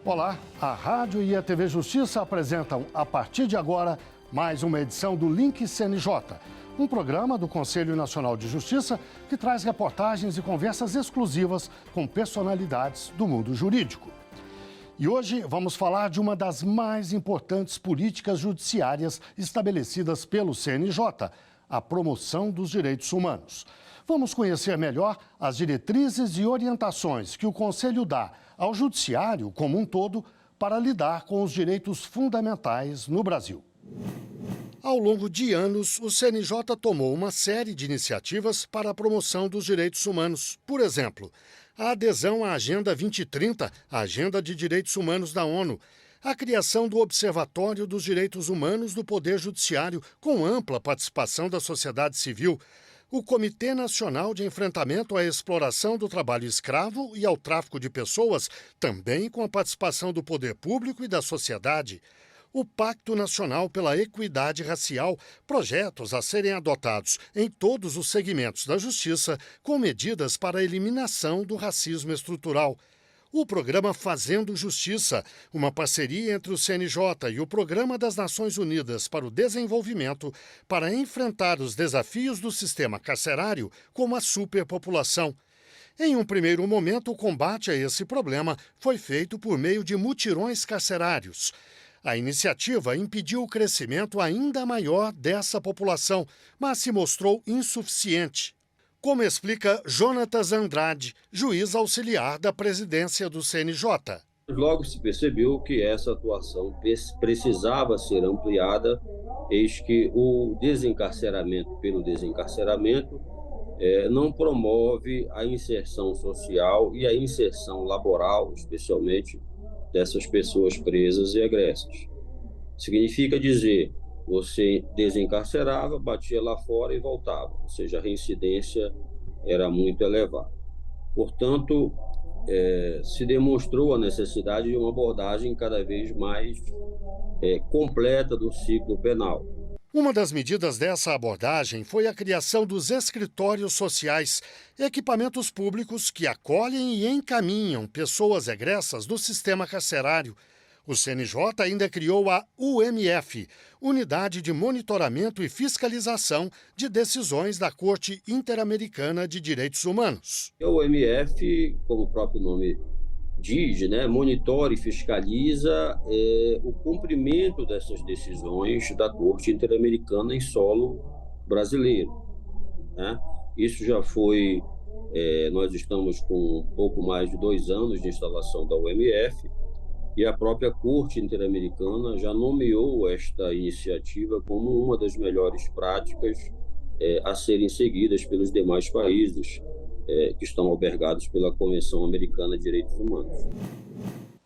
Olá, a Rádio e a TV Justiça apresentam, a partir de agora, mais uma edição do Link CNJ, um programa do Conselho Nacional de Justiça que traz reportagens e conversas exclusivas com personalidades do mundo jurídico. E hoje vamos falar de uma das mais importantes políticas judiciárias estabelecidas pelo CNJ, a promoção dos direitos humanos. Vamos conhecer melhor as diretrizes e orientações que o Conselho dá ao Judiciário como um todo para lidar com os direitos fundamentais no Brasil. Ao longo de anos, o CNJ tomou uma série de iniciativas para a promoção dos direitos humanos. Por exemplo, a adesão à Agenda 2030, a Agenda de Direitos Humanos da ONU, a criação do Observatório dos Direitos Humanos do Poder Judiciário, com ampla participação da sociedade civil, o Comitê Nacional de Enfrentamento à Exploração do Trabalho Escravo e ao Tráfico de Pessoas, também com a participação do poder público e da sociedade, o Pacto Nacional pela Equidade Racial, projetos a serem adotados em todos os segmentos da justiça com medidas para a eliminação do racismo estrutural. O programa Fazendo Justiça, uma parceria entre o CNJ e o Programa das Nações Unidas para o Desenvolvimento, para enfrentar os desafios do sistema carcerário, como a superpopulação. Em um primeiro momento, o combate a esse problema foi feito por meio de mutirões carcerários. A iniciativa impediu o crescimento ainda maior dessa população, mas se mostrou insuficiente. Como explica Jonatas Andrade, juiz auxiliar da presidência do CNJ. Logo se percebeu que essa atuação precisava ser ampliada, eis que o desencarceramento pelo desencarceramento não promove a inserção social e a inserção laboral, especialmente dessas pessoas presas e egressas. Significa dizer, você desencarcerava, batia lá fora e voltava, ou seja, a reincidência era muito elevada. Portanto, se demonstrou a necessidade de uma abordagem cada vez mais completa do ciclo penal. Uma das medidas dessa abordagem foi a criação dos escritórios sociais, equipamentos públicos que acolhem e encaminham pessoas egressas do sistema carcerário. O CNJ ainda criou a UMF, Unidade de Monitoramento e Fiscalização de Decisões da Corte Interamericana de Direitos Humanos. A UMF, como o próprio nome diz, monitora e fiscaliza o cumprimento dessas decisões da Corte Interamericana em solo brasileiro. Isso já foi, nós estamos com um pouco mais de 2 anos de instalação da UMF, e a própria Corte Interamericana já nomeou esta iniciativa como uma das melhores práticas a serem seguidas pelos demais países que estão albergados pela Convenção Americana de Direitos Humanos.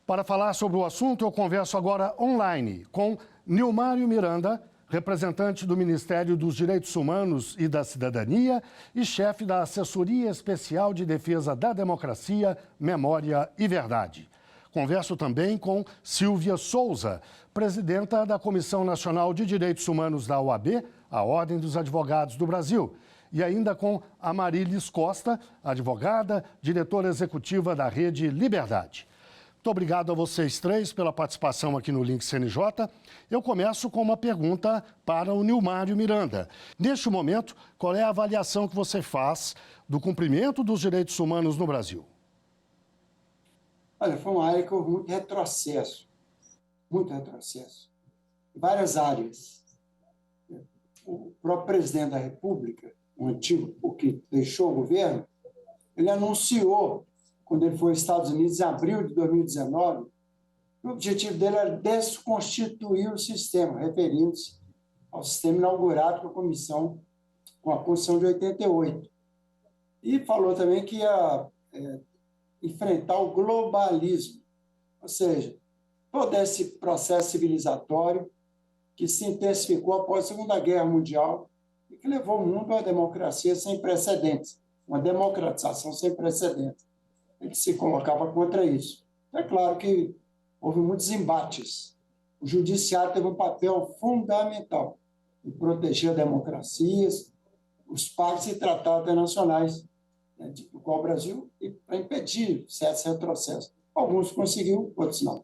Para falar sobre o assunto, eu converso agora online com Nilmário Miranda, representante do Ministério dos Direitos Humanos e da Cidadania e chefe da Assessoria Especial de Defesa da Democracia, Memória e Verdade. Converso também com Silvia Souza, presidenta da Comissão Nacional de Direitos Humanos da OAB, a Ordem dos Advogados do Brasil, e ainda com Amarilis Costa, advogada, diretora executiva da Rede Liberdade. Muito obrigado a vocês três pela participação aqui no Link CNJ. Eu começo com uma pergunta para o Nilmário Miranda. Neste momento, qual é a avaliação que você faz do cumprimento dos direitos humanos no Brasil? Olha, foi uma área que houve muito retrocesso. Em várias áreas. O próprio presidente da República, o antigo, o que deixou o governo, ele anunciou, quando ele foi aos Estados Unidos, em abril de 2019, que o objetivo dele era desconstituir o sistema, referindo-se ao sistema inaugurado com a Constituição de 88. E falou também que ia enfrentar o globalismo, ou seja, todo esse processo civilizatório que se intensificou após a Segunda Guerra Mundial e que levou o mundo a uma democracia sem precedentes, uma democratização sem precedentes. Ele se colocava contra isso. É claro que houve muitos embates. O judiciário teve um papel fundamental em proteger democracias, os pactos e tratados internacionais, do qual o Brasil, para impedir certos retrocessos. Alguns conseguiu, outros não.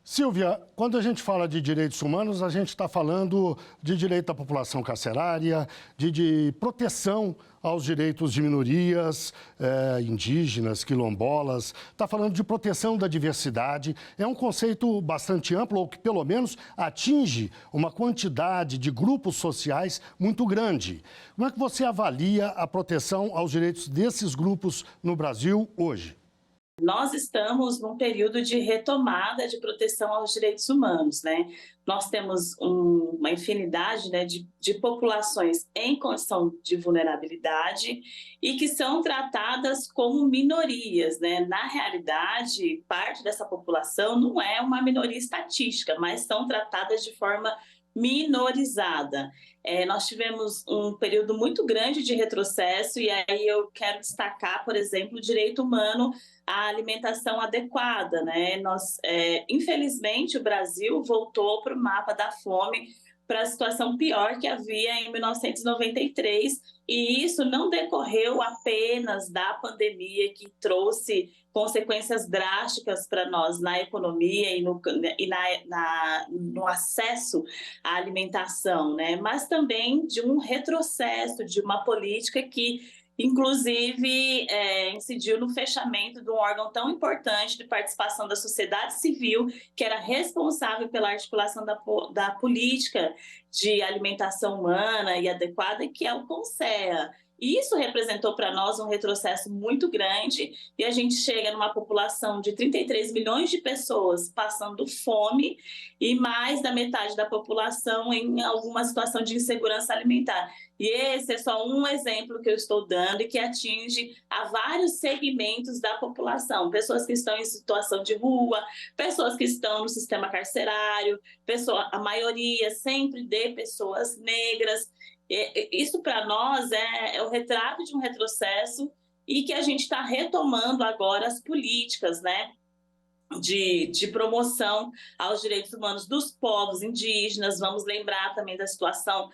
Silvia, quando a gente fala de direitos humanos, a gente está falando de direito à população carcerária, de proteção aos direitos de minorias, indígenas, quilombolas, está falando de proteção da diversidade. É um conceito bastante amplo, ou que pelo menos atinge uma quantidade de grupos sociais muito grande. Como é que você avalia a proteção aos direitos desses grupos no Brasil hoje? Nós estamos num período de retomada de proteção aos direitos humanos, né? Nós temos uma infinidade, né, de populações em condição de vulnerabilidade e que são tratadas como minorias, né? Na realidade, parte dessa população não é uma minoria estatística, mas são tratadas de forma minorizada. Nós tivemos um período muito grande de retrocesso e aí eu quero destacar, por exemplo, o direito humano à alimentação adequada, né? Infelizmente, o Brasil voltou para o mapa da fome, para a situação pior que havia em 1993, e isso não decorreu apenas da pandemia, que trouxe consequências drásticas para nós na economia e no acesso à alimentação, né? Mas também de um retrocesso, de uma política que inclusive incidiu no fechamento de um órgão tão importante de participação da sociedade civil, que era responsável pela articulação da política de alimentação humana e adequada, que é o CONSEA. E isso representou para nós um retrocesso muito grande e a gente chega numa população de 33 milhões de pessoas passando fome e mais da metade da população em alguma situação de insegurança alimentar. E esse é só um exemplo que eu estou dando e que atinge a vários segmentos da população. Pessoas que estão em situação de rua, pessoas que estão no sistema carcerário, a maioria sempre de pessoas negras. Isso para nós é o retrato de um retrocesso e que a gente está retomando agora as políticas, né, de promoção aos direitos humanos dos povos indígenas. Vamos lembrar também da situação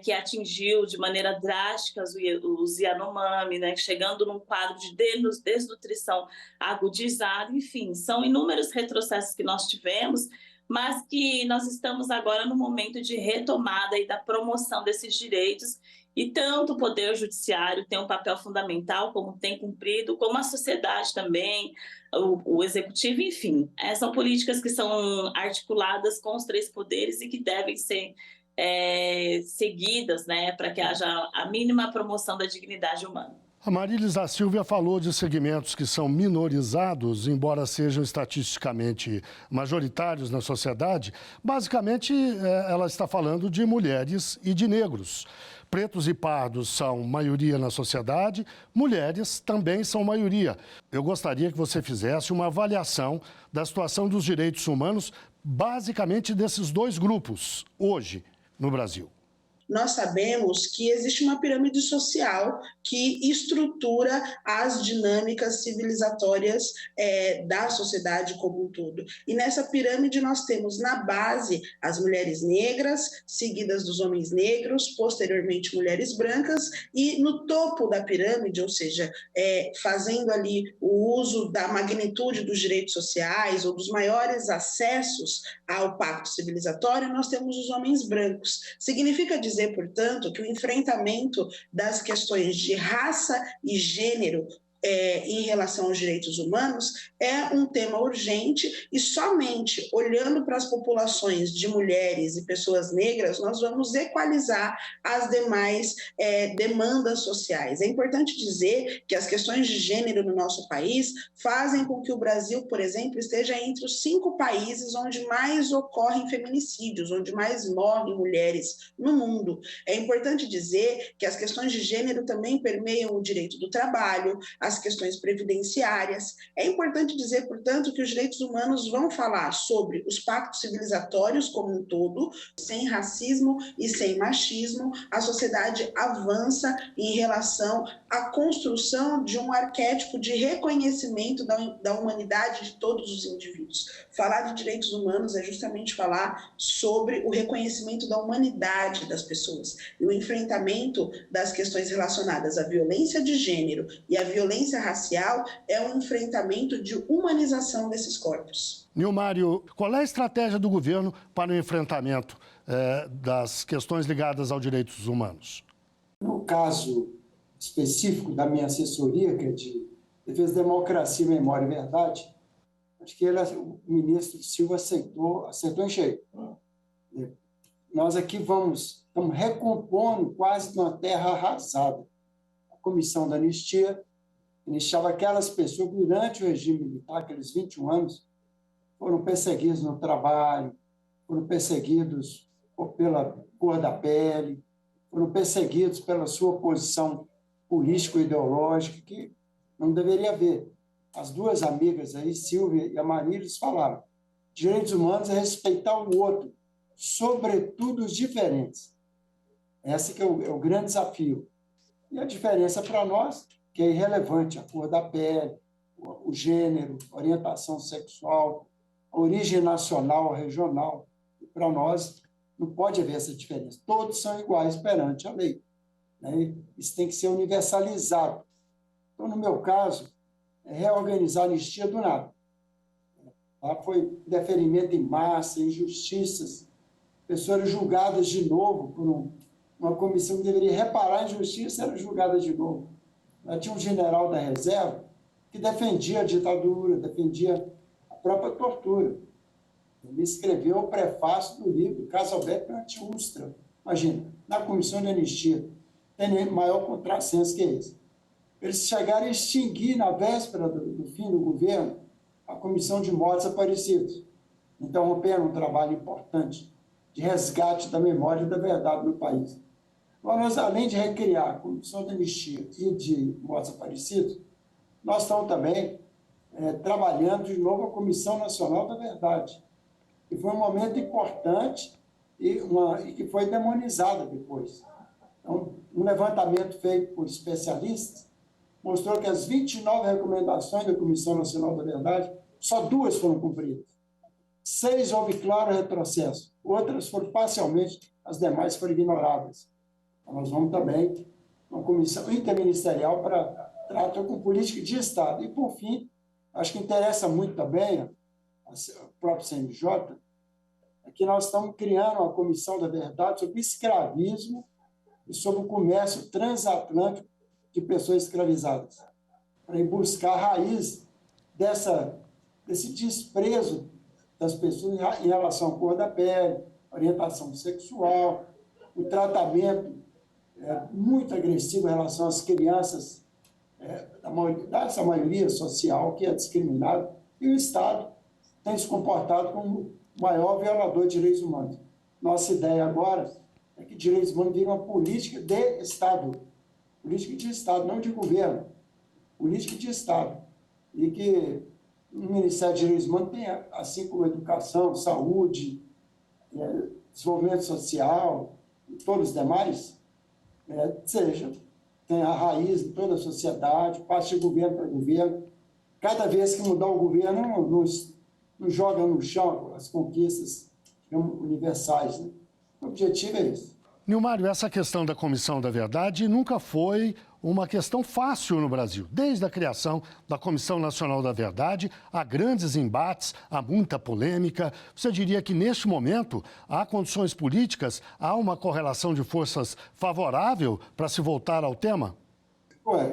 que atingiu de maneira drástica os Yanomami, né, chegando num quadro de desnutrição agudizada. Enfim, são inúmeros retrocessos que nós tivemos, mas que nós estamos agora no momento de retomada e da promoção desses direitos, e tanto o Poder Judiciário tem um papel fundamental, como tem cumprido, como a sociedade também, o Executivo, enfim. São políticas que são articuladas com os três poderes e que devem ser seguidas, né, para que haja a mínima promoção da dignidade humana. A Marílis da Silvia falou de segmentos que são minorizados, embora sejam estatisticamente majoritários na sociedade. Basicamente, ela está falando de mulheres e de negros. Pretos e pardos são maioria na sociedade, mulheres também são maioria. Eu gostaria que você fizesse uma avaliação da situação dos direitos humanos, basicamente desses dois grupos, hoje, no Brasil. Nós sabemos que existe uma pirâmide social que estrutura as dinâmicas civilizatórias da sociedade como um todo. E nessa pirâmide nós temos na base as mulheres negras, seguidas dos homens negros, posteriormente mulheres brancas, e no topo da pirâmide, ou seja, fazendo ali o uso da magnitude dos direitos sociais ou dos maiores acessos ao pacto civilizatório, nós temos os homens brancos. Significa dizer, portanto, que o enfrentamento das questões de raça e gênero em relação aos direitos humanos é um tema urgente, e somente olhando para as populações de mulheres e pessoas negras nós vamos equalizar as demais demandas sociais. É importante dizer que as questões de gênero no nosso país fazem com que o Brasil, por exemplo, esteja entre os 5 países onde mais ocorrem feminicídios, onde mais morrem mulheres no mundo. É importante dizer que as questões de gênero também permeiam o direito do trabalho, as questões previdenciárias. É importante dizer, portanto, que os direitos humanos vão falar sobre os pactos civilizatórios como um todo. Sem racismo e sem machismo, a sociedade avança em relação à construção de um arquétipo de reconhecimento da humanidade de todos os indivíduos. Falar de direitos humanos é justamente falar sobre o reconhecimento da humanidade das pessoas e o enfrentamento das questões relacionadas à violência de gênero e à violência violência racial é um enfrentamento de humanização desses corpos. Nilmário, qual é a estratégia do governo para o enfrentamento das questões ligadas aos direitos humanos? No caso específico da minha assessoria, que é de Defesa da Democracia, Memória e Verdade, acho que o ministro Silva acertou em cheio. Nós aqui estamos recompondo quase uma terra arrasada. A Comissão da Anistia iniciava aquelas pessoas que, durante o regime militar, aqueles 21 anos, foram perseguidos no trabalho, foram perseguidos pela cor da pele, foram perseguidos pela sua posição político-ideológica, que não deveria haver. As duas amigas aí, Silvia e a Marília, falaram: direitos humanos é respeitar o outro, sobretudo os diferentes. Esse que é o grande desafio. E a diferença para nós, que é irrelevante, a cor da pele, o gênero, a orientação sexual, a origem nacional, regional. Para nós, não pode haver essa diferença. Todos são iguais perante a lei. Né? Isso tem que ser universalizado. Então, no meu caso, é reorganizar a anistia do nada. Foi deferimento em massa, injustiças, pessoas julgadas de novo por uma comissão que deveria reparar a injustiça, era julgada de novo. Tinha um general da reserva que defendia a ditadura, defendia a própria tortura. Ele escreveu o prefácio do livro Caso Alberto Anti-Ustra. Imagina, na comissão de anistia, tem maior contrassenso que esse. Eles chegaram a extinguir, na véspera do fim do governo, a Comissão de Mortos Aparecidos. Então, romperam um trabalho importante de resgate da memória e da verdade no país. Agora, nós, além de recriar a Comissão de Anistia e de Mortos Aparecidos, nós estamos também trabalhando de novo a Comissão Nacional da Verdade, que foi um momento importante e que foi demonizada depois. Então, um levantamento feito por especialistas mostrou que as 29 recomendações da Comissão Nacional da Verdade, só 2 foram cumpridas. 6 houve claro retrocesso, outras foram parcialmente, as demais foram ignoradas. Então, nós vamos também uma comissão interministerial para tratar com política de Estado. E, por fim, acho que interessa muito também o próprio CNJ, é que nós estamos criando uma Comissão da Verdade sobre escravismo e sobre o comércio transatlântico de pessoas escravizadas, para ir buscar a raiz desse desprezo das pessoas em relação à cor da pele, orientação sexual, o tratamento muito agressivo em relação às crianças, dessa maioria social que é discriminada, e o Estado tem se comportado como o maior violador de direitos humanos. Nossa ideia agora é que direitos humanos viram uma política de Estado, política de Estado, não de governo, política de Estado. E que o Ministério de Direitos Humanos tem, assim como educação, saúde, desenvolvimento social, e todos os demais, tem a raiz de toda a sociedade, passa de governo para governo. Cada vez que mudar o governo, não joga no chão as conquistas universais. Né? O objetivo é esse. Nilmário, essa questão da Comissão da Verdade nunca foi uma questão fácil no Brasil. Desde a criação da Comissão Nacional da Verdade, há grandes embates, há muita polêmica. Você diria que, neste momento, há condições políticas, há uma correlação de forças favorável para se voltar ao tema?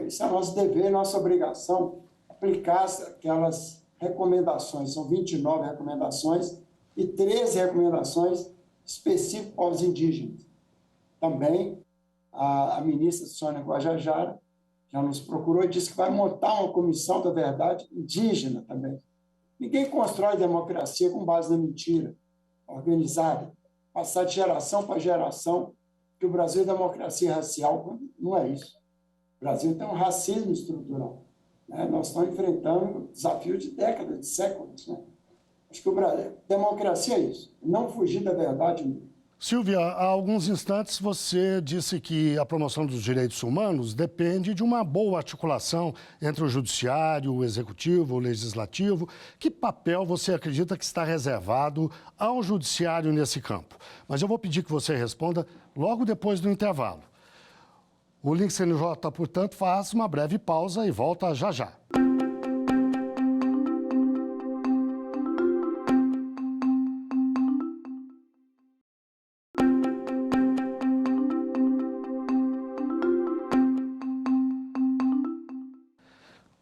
Isso é nosso dever, nossa obrigação, aplicar aquelas recomendações. São 29 recomendações e 13 recomendações específicas para os indígenas. Também a ministra Sônia Guajajara já nos procurou e disse que vai montar uma comissão da verdade indígena também. Ninguém constrói democracia com base na mentira organizada, passar de geração para geração, que o Brasil é democracia racial, não é isso. O Brasil tem um racismo estrutural. Né? Nós estamos enfrentando um desafio de décadas, de séculos. Né? Acho que o Brasil, democracia é isso, não fugir da verdade. Silvia, há alguns instantes você disse que a promoção dos direitos humanos depende de uma boa articulação entre o judiciário, o executivo, o legislativo. Que papel você acredita que está reservado ao judiciário nesse campo? Mas eu vou pedir que você responda logo depois do intervalo. O Link CNJ, portanto, faz uma breve pausa e volta já já.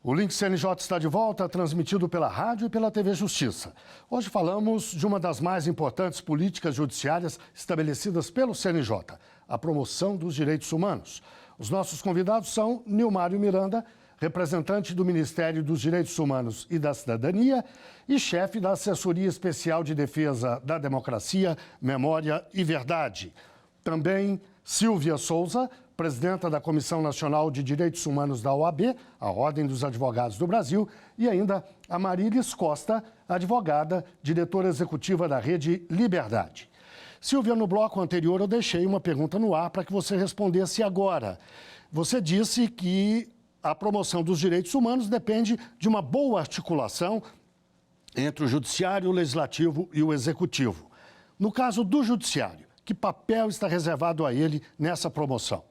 O Link CNJ está de volta, transmitido pela rádio e pela TV Justiça. Hoje falamos de uma das mais importantes políticas judiciárias estabelecidas pelo CNJ, a promoção dos direitos humanos. Os nossos convidados são Nilmário Miranda, representante do Ministério dos Direitos Humanos e da Cidadania e chefe da Assessoria Especial de Defesa da Democracia, Memória e Verdade. Também Silvia Souza, presidenta da Comissão Nacional de Direitos Humanos da OAB, a Ordem dos Advogados do Brasil, e ainda a Marílis Costa, advogada, diretora executiva da Rede Liberdade. Silvia, no bloco anterior eu deixei uma pergunta no ar para que você respondesse agora. Você disse que a promoção dos direitos humanos depende de uma boa articulação entre o Judiciário, o Legislativo e o Executivo. No caso do Judiciário, que papel está reservado a ele nessa promoção?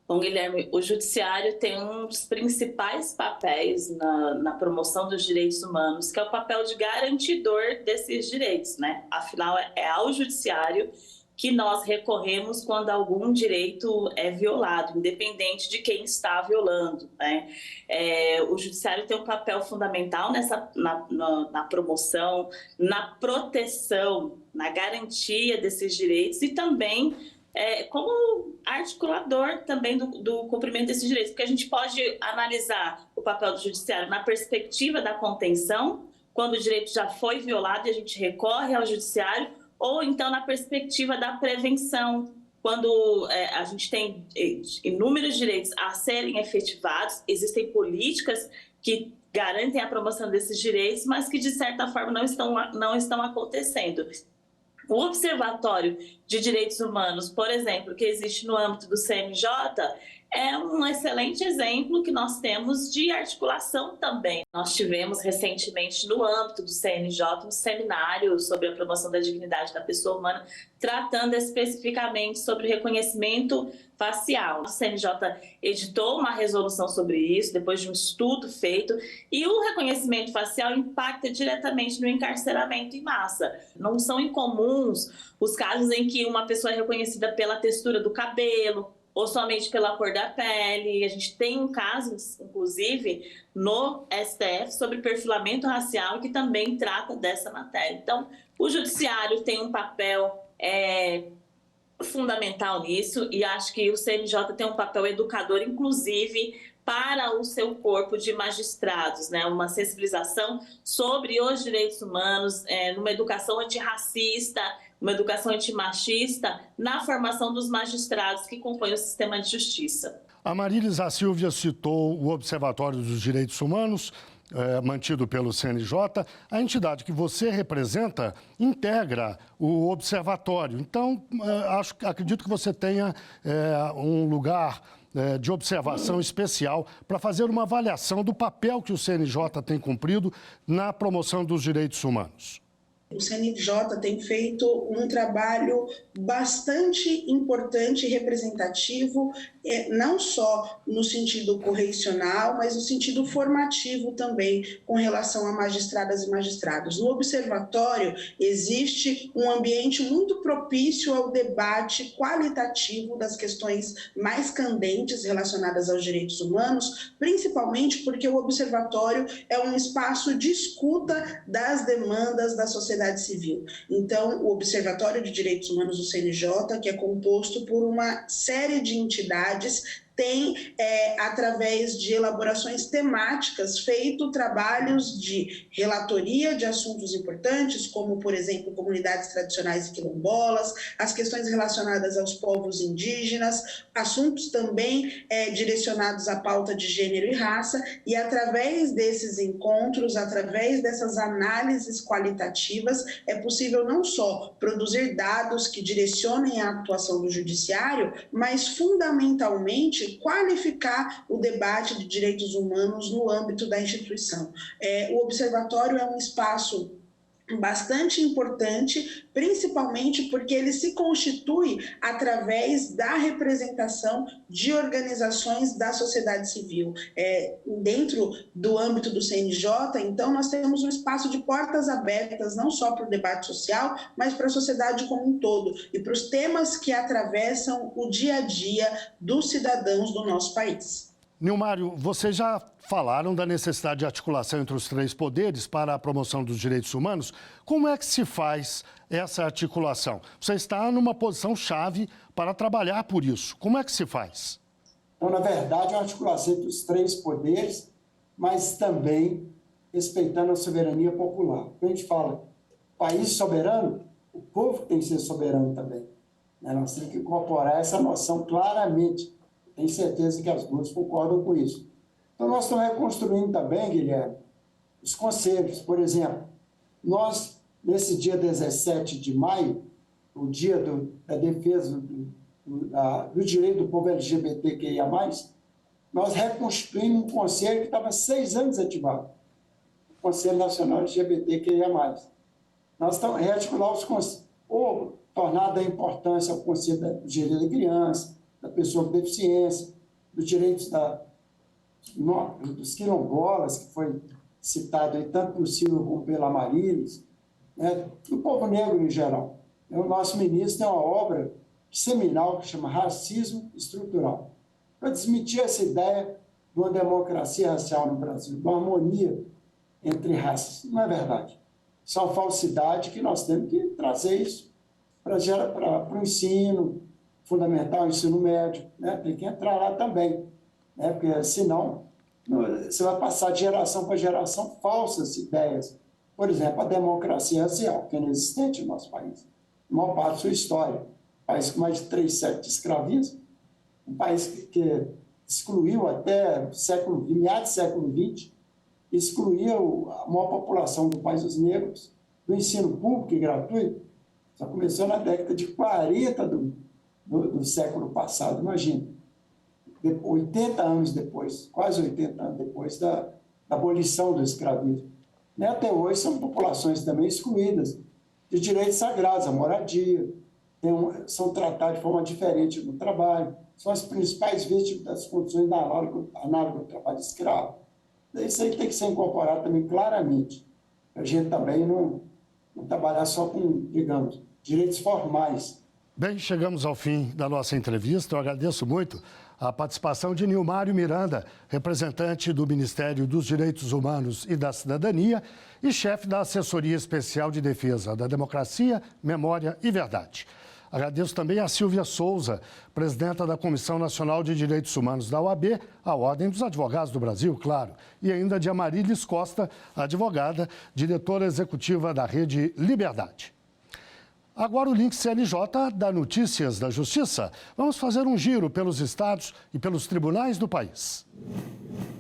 Bom, Guilherme, o Judiciário tem um dos principais papéis na promoção dos direitos humanos, que é o papel de garantidor desses direitos, né? Afinal, é ao Judiciário que nós recorremos quando algum direito é violado, independente de quem está violando, né? O Judiciário tem um papel fundamental na promoção, na proteção, na garantia desses direitos e também como articulador também do cumprimento desses direitos, porque a gente pode analisar o papel do Judiciário na perspectiva da contenção, quando o direito já foi violado e a gente recorre ao Judiciário, ou então na perspectiva da prevenção, quando a gente tem inúmeros direitos a serem efetivados, existem políticas que garantem a promoção desses direitos, mas que de certa forma não estão acontecendo. O Observatório de Direitos Humanos, por exemplo, que existe no âmbito do CNJ, é um excelente exemplo que nós temos de articulação também. Nós tivemos recentemente no âmbito do CNJ um seminário sobre a promoção da dignidade da pessoa humana, tratando especificamente sobre o reconhecimento facial. O CNJ editou uma resolução sobre isso, depois de um estudo feito, e o reconhecimento facial impacta diretamente no encarceramento em massa. Não são incomuns os casos em que uma pessoa é reconhecida pela textura do cabelo, ou somente pela cor da pele. A gente tem um caso, inclusive, no STF sobre perfilamento racial, que também trata dessa matéria. Então, o Judiciário tem um papel fundamental nisso, e acho que o CNJ tem um papel educador, inclusive, para o seu corpo de magistrados, né? Uma sensibilização sobre os direitos humanos, numa educação antirracista, uma educação antimachista na formação dos magistrados que compõem o sistema de justiça. A Marílis, a Silvia citou o Observatório dos Direitos Humanos, mantido pelo CNJ. A entidade que você representa integra o observatório. Então, acredito que você tenha um lugar de observação especial para fazer uma avaliação do papel que o CNJ tem cumprido na promoção dos direitos humanos. O CNJ tem feito um trabalho bastante importante e representativo, não só no sentido correcional, mas no sentido formativo também, com relação a magistradas e magistrados. No Observatório, existe um ambiente muito propício ao debate qualitativo das questões mais candentes relacionadas aos direitos humanos, principalmente porque o Observatório é um espaço de escuta das demandas da sociedade civil. Então, o Observatório de Direitos Humanos do CNJ, que é composto por uma série de entidades, tem, através de elaborações temáticas, feito trabalhos de relatoria de assuntos importantes, como, por exemplo, comunidades tradicionais e quilombolas, as questões relacionadas aos povos indígenas, assuntos também direcionados à pauta de gênero e raça, e através desses encontros, através dessas análises qualitativas, é possível não só produzir dados que direcionem a atuação do judiciário, mas, fundamentalmente, qualificar o debate de direitos humanos no âmbito da instituição. O Observatório é um espaço bastante importante, principalmente porque ele se constitui através da representação de organizações da sociedade civil. Dentro do âmbito do CNJ, então, nós temos um espaço de portas abertas, não só para o debate social, mas para a sociedade como um todo, e para os temas que atravessam o dia a dia dos cidadãos do nosso país. Nilmário, vocês já falaram da necessidade de articulação entre os três poderes para a promoção dos direitos humanos. Como é que se faz essa articulação? Você está numa posição chave para trabalhar por isso. Como é que se faz? Então, na verdade, é uma articulação entre os três poderes, mas também respeitando a soberania popular. Quando a gente fala país soberano, o povo tem que ser soberano também. Nós temos que incorporar essa noção claramente. Tenho certeza que as duas concordam com isso. Então, nós estamos reconstruindo também, Guilherme, os conselhos. Por exemplo, nós, nesse dia 17 de maio, o dia da defesa do direito do povo LGBTQIA+, nós reconstruímos um conselho que estava 6 anos ativado, o Conselho Nacional LGBTQIA+. Nós estamos rearticulando os conselhos, ou tornar da importância ao Conselho do Direito da Criança, da pessoa com deficiência, dos direitos dos quilombolas, que foi citado aí tanto pelo Silvio como pela Marilis, do povo negro em geral. O nosso ministro tem uma obra seminal que chama Racismo Estrutural, para desmentir essa ideia de uma democracia racial no Brasil, de uma harmonia entre raças. Não é verdade. Isso é uma falsidade que nós temos que trazer isso para o ensino fundamental, ensino médio, tem que entrar lá também, porque senão você vai passar de geração para geração falsas ideias. Por exemplo, a democracia racial, que é inexistente no nosso país, a maior parte da sua história. Um país com mais de 3 séculos de escravismo, um país que excluiu até meados do século XX, excluía a maior população do país, os negros, do ensino público e gratuito. Só começou na década de 40 do século passado, imagina. 80 anos depois, quase 80 anos depois da abolição do escravismo. Até hoje são populações também excluídas de direitos sagrados, a moradia, são tratados de forma diferente no trabalho, são as principais vítimas das condições análogas ao trabalho escravo. Isso aí tem que ser incorporado também claramente, para a gente também não trabalhar só com, digamos, direitos formais. Bem, chegamos ao fim da nossa entrevista. Eu agradeço muito a participação de Nilmário Miranda, representante do Ministério dos Direitos Humanos e da Cidadania e chefe da Assessoria Especial de Defesa da Democracia, Memória e Verdade. Agradeço também a Silvia Souza, presidenta da Comissão Nacional de Direitos Humanos da OAB, a Ordem dos Advogados do Brasil, claro, e ainda de Amarilis Costa, advogada, diretora executiva da Rede Liberdade. Agora o Link CNJ dá notícias da Justiça. Vamos fazer um giro pelos estados e pelos tribunais do país.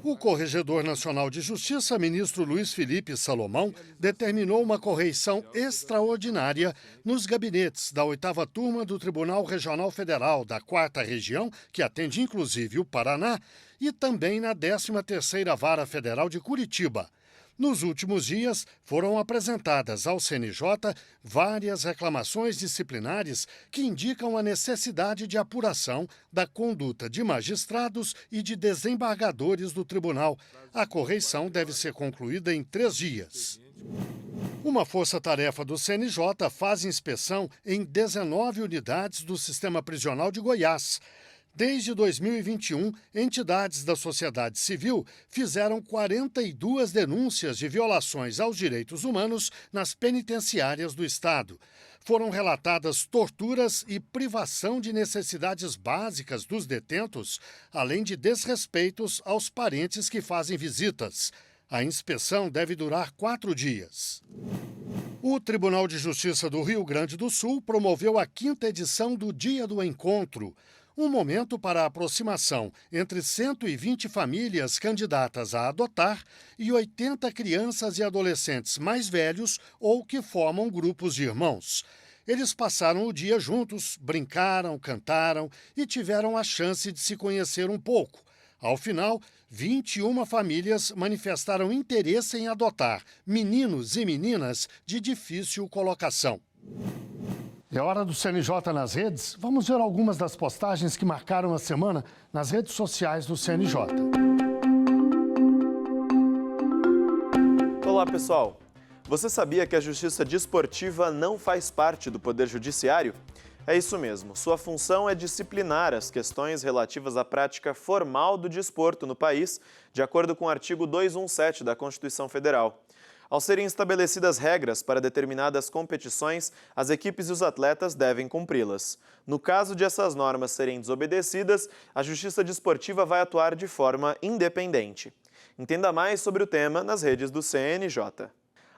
O Corregedor Nacional de Justiça, ministro Luiz Felipe Salomão, determinou uma correição extraordinária nos gabinetes da 8ª Turma do Tribunal Regional Federal da 4ª Região, que atende inclusive o Paraná, e também na 13ª Vara Federal de Curitiba. Nos últimos dias, foram apresentadas ao CNJ várias reclamações disciplinares que indicam a necessidade de apuração da conduta de magistrados e de desembargadores do tribunal. A correição deve ser concluída em 3 dias. Uma força-tarefa do CNJ faz inspeção em 19 unidades do Sistema Prisional de Goiás. Desde 2021, entidades da sociedade civil fizeram 42 denúncias de violações aos direitos humanos nas penitenciárias do estado. Foram relatadas torturas e privação de necessidades básicas dos detentos, além de desrespeitos aos parentes que fazem visitas. A inspeção deve durar 4 dias. O Tribunal de Justiça do Rio Grande do Sul promoveu a 5ª edição do Dia do Encontro, um momento para a aproximação entre 120 famílias candidatas a adotar e 80 crianças e adolescentes mais velhos ou que formam grupos de irmãos. Eles passaram o dia juntos, brincaram, cantaram e tiveram a chance de se conhecer um pouco. Ao final, 21 famílias manifestaram interesse em adotar meninos e meninas de difícil colocação. É hora do CNJ nas redes. Vamos ver algumas das postagens que marcaram a semana nas redes sociais do CNJ. Olá, pessoal. Você sabia que a Justiça Desportiva não faz parte do Poder Judiciário? É isso mesmo. Sua função é disciplinar as questões relativas à prática formal do desporto no país, de acordo com o artigo 217 da Constituição Federal. Ao serem estabelecidas regras para determinadas competições, as equipes e os atletas devem cumpri-las. No caso de essas normas serem desobedecidas, a Justiça Desportiva vai atuar de forma independente. Entenda mais sobre o tema nas redes do CNJ.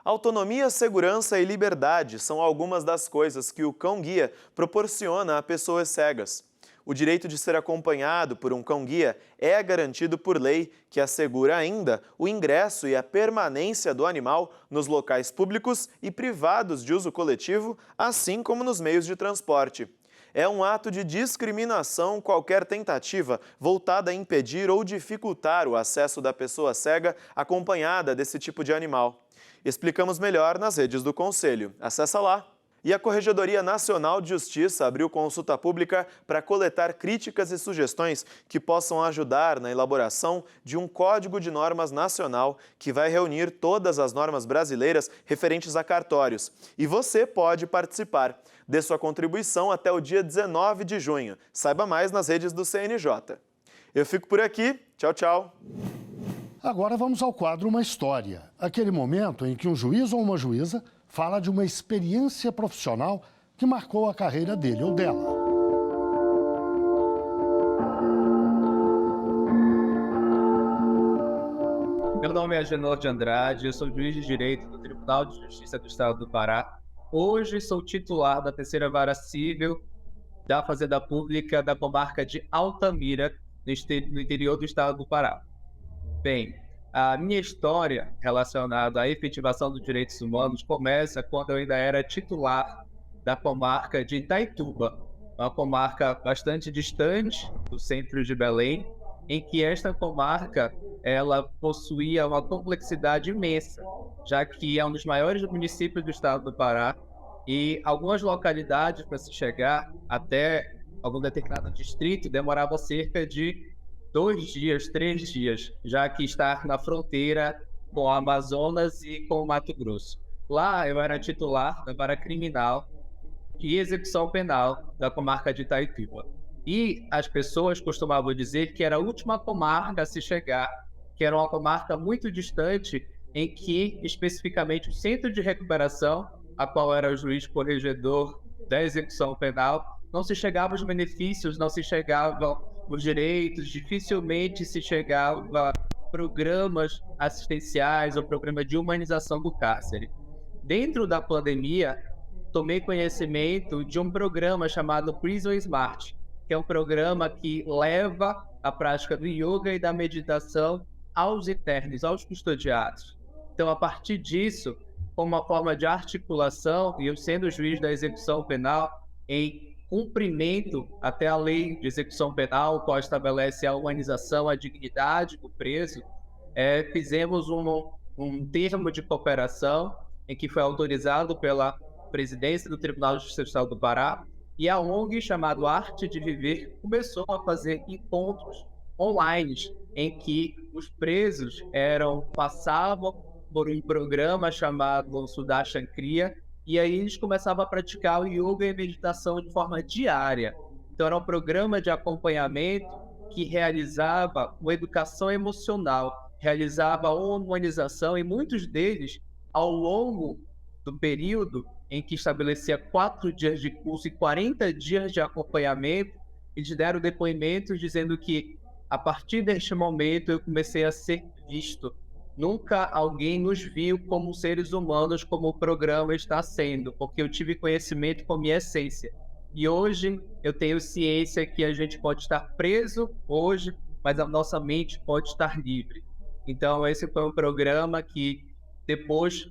Autonomia, segurança e liberdade são algumas das coisas que o cão-guia proporciona a pessoas cegas. O direito de ser acompanhado por um cão-guia é garantido por lei, que assegura ainda o ingresso e a permanência do animal nos locais públicos e privados de uso coletivo, assim como nos meios de transporte. É um ato de discriminação qualquer tentativa voltada a impedir ou dificultar o acesso da pessoa cega acompanhada desse tipo de animal. Explicamos melhor nas redes do Conselho. Acesse lá! E a Corregedoria Nacional de Justiça abriu consulta pública para coletar críticas e sugestões que possam ajudar na elaboração de um Código de Normas Nacional que vai reunir todas as normas brasileiras referentes a cartórios. E você pode participar. Dê sua contribuição até o dia 19 de junho. Saiba mais nas redes do CNJ. Eu fico por aqui. Tchau, tchau. Agora vamos ao quadro Uma História. Aquele momento em que um juiz ou uma juíza fala de uma experiência profissional que marcou a carreira dele ou dela. Meu nome é Agenor de Andrade, eu sou juiz de Direito do Tribunal de Justiça do Estado do Pará. Hoje sou titular da Terceira Vara Civil da Fazenda Pública da comarca de Altamira, no interior do Estado do Pará. Bem, a minha história relacionada à efetivação dos direitos humanos começa quando eu ainda era titular da comarca de Itaituba, uma comarca bastante distante do centro de Belém, em que esta comarca ela possuía uma complexidade imensa, já que é um dos maiores municípios do estado do Pará e algumas localidades para se chegar até algum determinado distrito demorava cerca de 2 dias, 3 dias, já que está na fronteira com o Amazonas e com o Mato Grosso. Lá eu era titular da vara criminal e execução penal da comarca de Itaituba. E as pessoas costumavam dizer que era a última comarca a se chegar, que era uma comarca muito distante, em que especificamente o centro de recuperação, a qual era o juiz corregedor da execução penal, não se chegava os benefícios, não se chegavam os direitos, dificilmente se chegava programas assistenciais ou programa de humanização do cárcere. Dentro da pandemia, tomei conhecimento de um programa chamado Prison Smart, que é um programa que leva a prática do yoga e da meditação aos internos, aos custodiados. Então, a partir disso, como uma forma de articulação, e eu sendo juiz da execução penal, em cumprimento até a lei de execução penal, qual estabelece a humanização, a dignidade do preso, fizemos um termo de cooperação em que foi autorizado pela presidência do Tribunal de Justiça do Estado do Pará, e a ONG chamada Arte de Viver começou a fazer encontros online em que os presos passavam por um programa chamado Sudarshan Kriya, e aí eles começavam a praticar o yoga e a meditação de forma diária. Então era um programa de acompanhamento que realizava uma educação emocional, realizava uma humanização, e muitos deles, ao longo do período em que estabelecia 4 dias de curso e 40 dias de acompanhamento, eles deram depoimentos dizendo que, a partir deste momento, eu comecei a ser visto. Nunca alguém nos viu como seres humanos, como o programa está sendo, porque eu tive conhecimento com minha essência. E hoje eu tenho ciência que a gente pode estar preso hoje, mas a nossa mente pode estar livre. Então esse foi um programa que, depois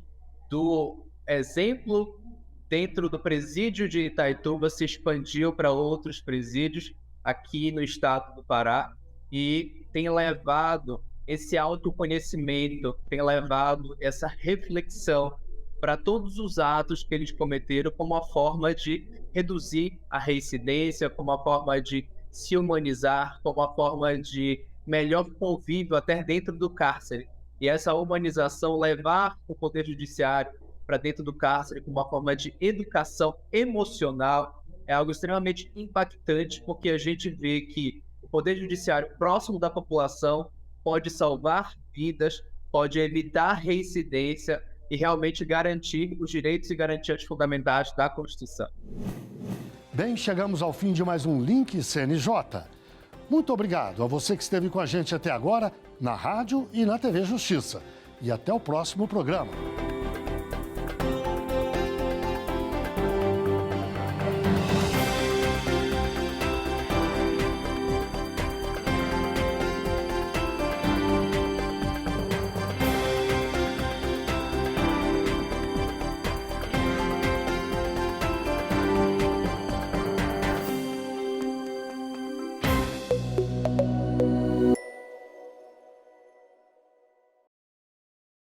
do exemplo dentro do presídio de Itaituba, se expandiu para outros presídios aqui no estado do Pará. e tem levado esse autoconhecimento, tem levado essa reflexão para todos os atos que eles cometeram como uma forma de reduzir a reincidência, como uma forma de se humanizar, como uma forma de melhor convívio até dentro do cárcere. E essa humanização, levar o Poder Judiciário para dentro do cárcere como uma forma de educação emocional, é algo extremamente impactante, porque a gente vê que o Poder Judiciário próximo da população pode salvar vidas, pode evitar reincidência e realmente garantir os direitos e garantias fundamentais da Constituição. Bem, chegamos ao fim de mais um Link CNJ. Muito obrigado a você que esteve com a gente até agora, na rádio e na TV Justiça. E até o próximo programa.